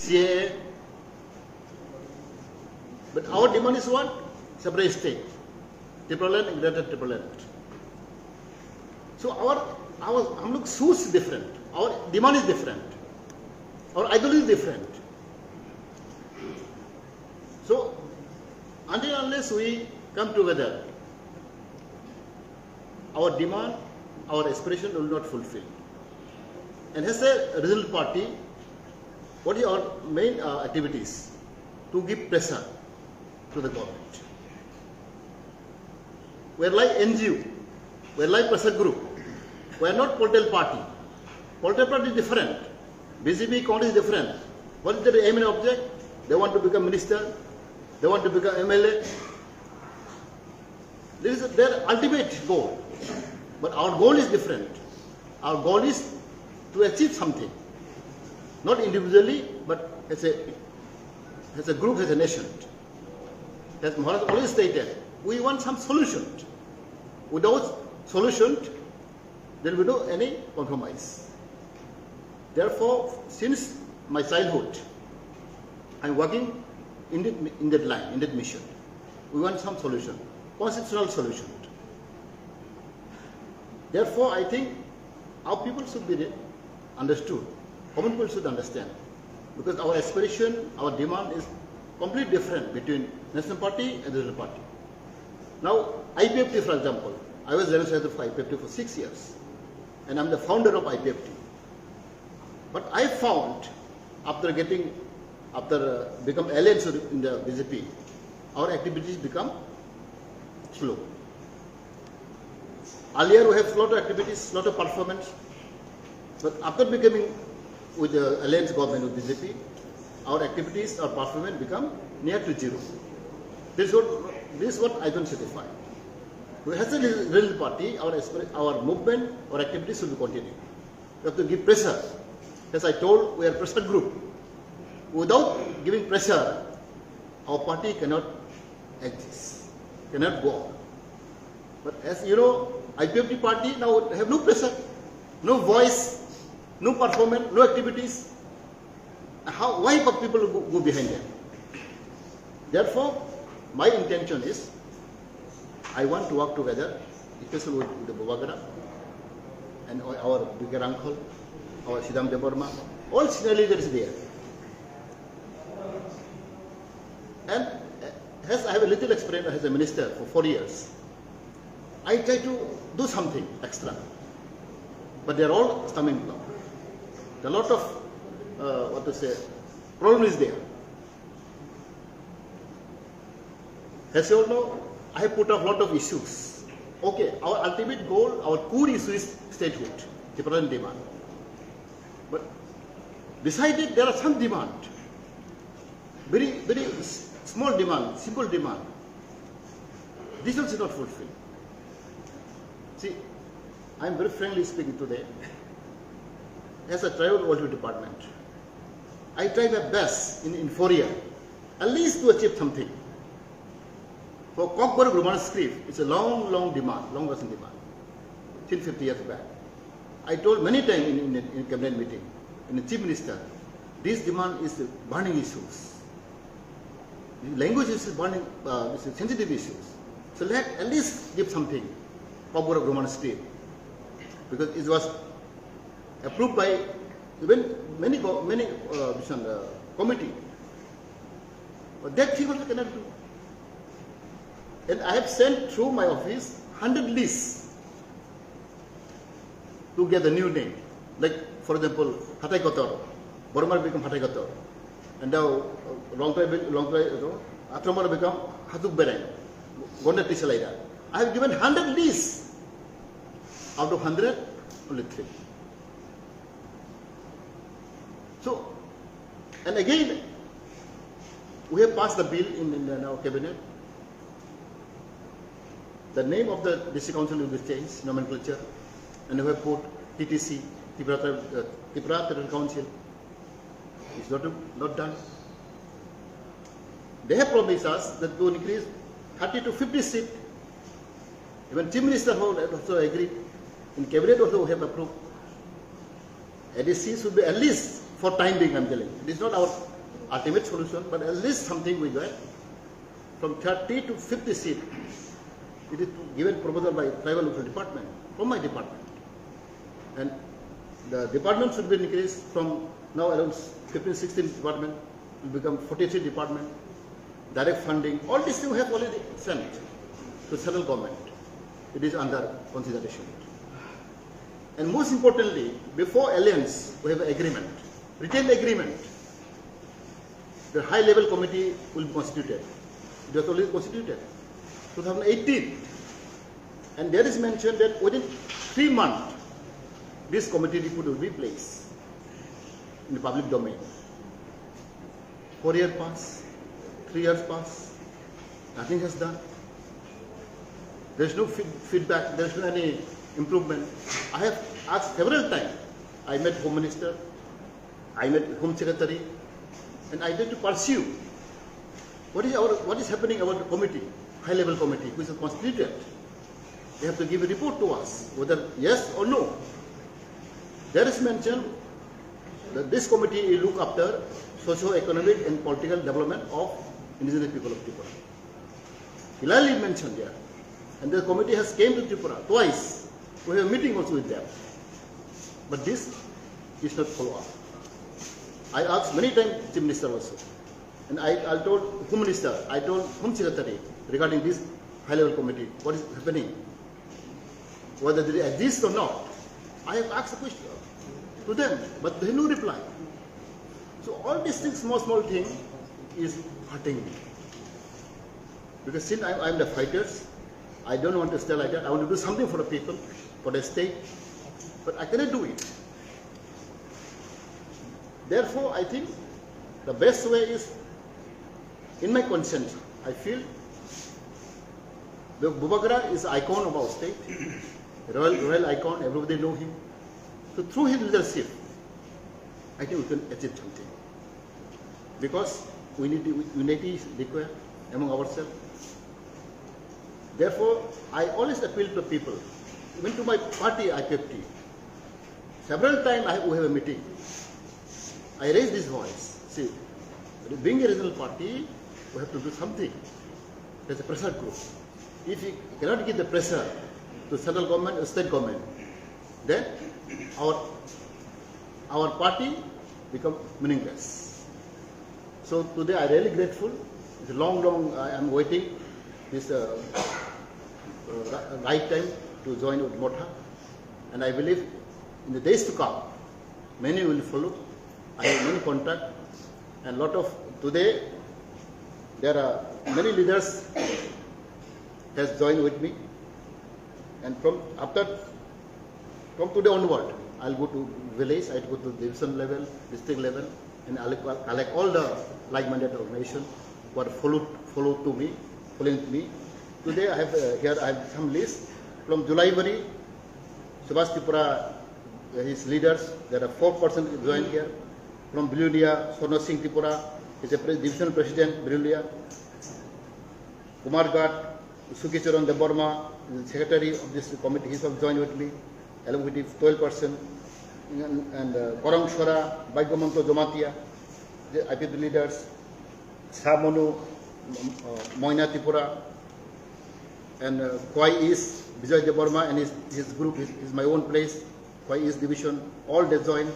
CAA. But our demand is what? Separate state. Tipra land, greater Tipra land. So our look source is different. Our demand is different. Our ideology is different. So until unless we come together, our demand, our aspiration will not fulfill. And as a result party, what is our main activities? To give pressure to the government. We are like NGO, we are like pressure group. We are not political party. Political party is different. BJP Congress is different. What is their aim and object? They want to become minister. They want to become MLA. This is their ultimate goal. But our goal is different. Our goal is to achieve something. Not individually, but as a group, as a nation. As Motha always stated, we want some solution. Without solution, there will be no any compromise. Therefore, since my childhood, I am working in that line, in that mission. We want some solution, constitutional solution. Therefore, I think our people should be understood. Common people should understand. Because our aspiration, our demand is completely different between National Party and the other party. Now, IPFT, for example, I was General Secretary of IPFT for 6 years. And I'm the founder of IPFT. But I found, after become alliance in the BJP, our activities become slow. Earlier we have a lot of activities, lot of performance. But after becoming with the alliance government with BJP, our activities, our performance become near to zero. This is what I don't satisfy. We have a real party, our movement, our activities should be continued. We have to give pressure. As I told, we are a pressure group. Without giving pressure, our party cannot exist, cannot go on. But as you know, IPFT party now have no pressure, no voice, no performance, no activities. Why people go behind them? Therefore, my intention is, I want to work together, especially with the Bobagara and our bigger uncle, our Sidam Deborma. All scenario that is there. And as I have a little experience as a minister for 4 years, I try to do something extra. But they are all stumbling block. There are a lot of, problem is there. As you all know, I have put up a lot of issues. Okay, our ultimate goal, our core issue is statehood, the present demand. But beside it, there are some demand. Very, very small demand, simple demand. This also is not fulfilled. See, I am very frankly speaking today. As a tribal welfare department, I try my best in 4 years, at least to achieve something. For Kumar Roman script, it's a long demand, long-lasting demand, since 50 years back. I told many times in cabinet meeting, in the chief minister, this demand is burning issues. The language is burning, sensitive issues. So let at least give something, Kumar Roman script, because it was approved by even many committee. But that thing also cannot do. And I have sent through my office 100 lists to get the new name. Like, for example, Khaikha, Burma become Khaikha. And now, long time, Atramara become Hatuk Berain, Gonda Tisalaida. I have given 100 lists. Out of 100, only 3. So, and again, we have passed the bill in our cabinet. The name of the district council will be changed, nomenclature, and we have put TTC, Tipra Territorial Council. It's not done. They have promised us that to increase 30 to 50 seats. Even Chief Minister also agreed. In cabinet also we have approved. ADC should be at least for time being, I'm telling you. It is not our ultimate solution, but at least something we got. From 30 to 50 seats, it is given proposal by tribal welfare department, from my department. And the department should be increased from now around 15, 16 department, will become 43 department, direct funding, all these things we have already sent to central government. It is under consideration. And most importantly, before alliance, we have an agreement, written agreement. The high-level committee will be constituted. It was already constituted, 2018. And there is mentioned that within 3 months, this committee report will be placed in the public domain. 4 years pass, 3 years pass, nothing has done. There is no feedback, there is no any improvement. I have asked several times. I met Home Minister, I met Home Secretary, and I tried to pursue what is happening about the committee, high-level committee, which is constituted. They have to give a report to us, whether yes or no. There is mentioned that this committee will look after socio-economic and political development of indigenous people of Tipra. Clearly mentioned there. And the committee has came to Tipra twice. We have a meeting also with them. But this is not follow up. I asked many times Chief Minister also. And I told Home Minister, I told Home Secretary regarding this high-level committee, what is happening, whether they exist or not. I have asked a question to them, but they have no reply. So all these things, small thing, is hurting me. Because since I am the fighters, I don't want to stay like that. I want to do something for the people, for the state, but I cannot do it. Therefore, I think the best way is, in my conscience, I feel the Bubagra is icon of our state, royal icon, everybody know him. So through his leadership, I think we can achieve something. Because we need unity is required among ourselves. Therefore, I always appeal to people, even to my party IPFT. Several times we have a meeting. I raise this voice. See, being a regional party, we have to do something. There's a pressure group. If we cannot give the pressure to central government or state government, then our party becomes meaningless. So today I am really grateful. It's a long I am waiting this right time to join with Motha. And I believe in the days to come, many will follow. I have many contacts and today there are many leaders has joined with me, and from today onward, I'll go to village, I'll go to division level, district level, and I'll collect all the like-minded organizations who are following me. Today I have some list from Julai-Bari, Subhash Tipra, his leaders. There are 4 persons joined here. From Bilulia, Sono Singh Tipura, is a divisional president, Bilulia. Kumar Ghat, Sukicharan Deborma, the secretary of this committee, he has joined with me, along with 12 persons. And Korang Shora, Baigamanto Jamatia, the IPFT leaders, Samonu, Moina Tipura, and Kwai East, Vijay Deborma and his group, is my own place, Kwai East division, all they joined.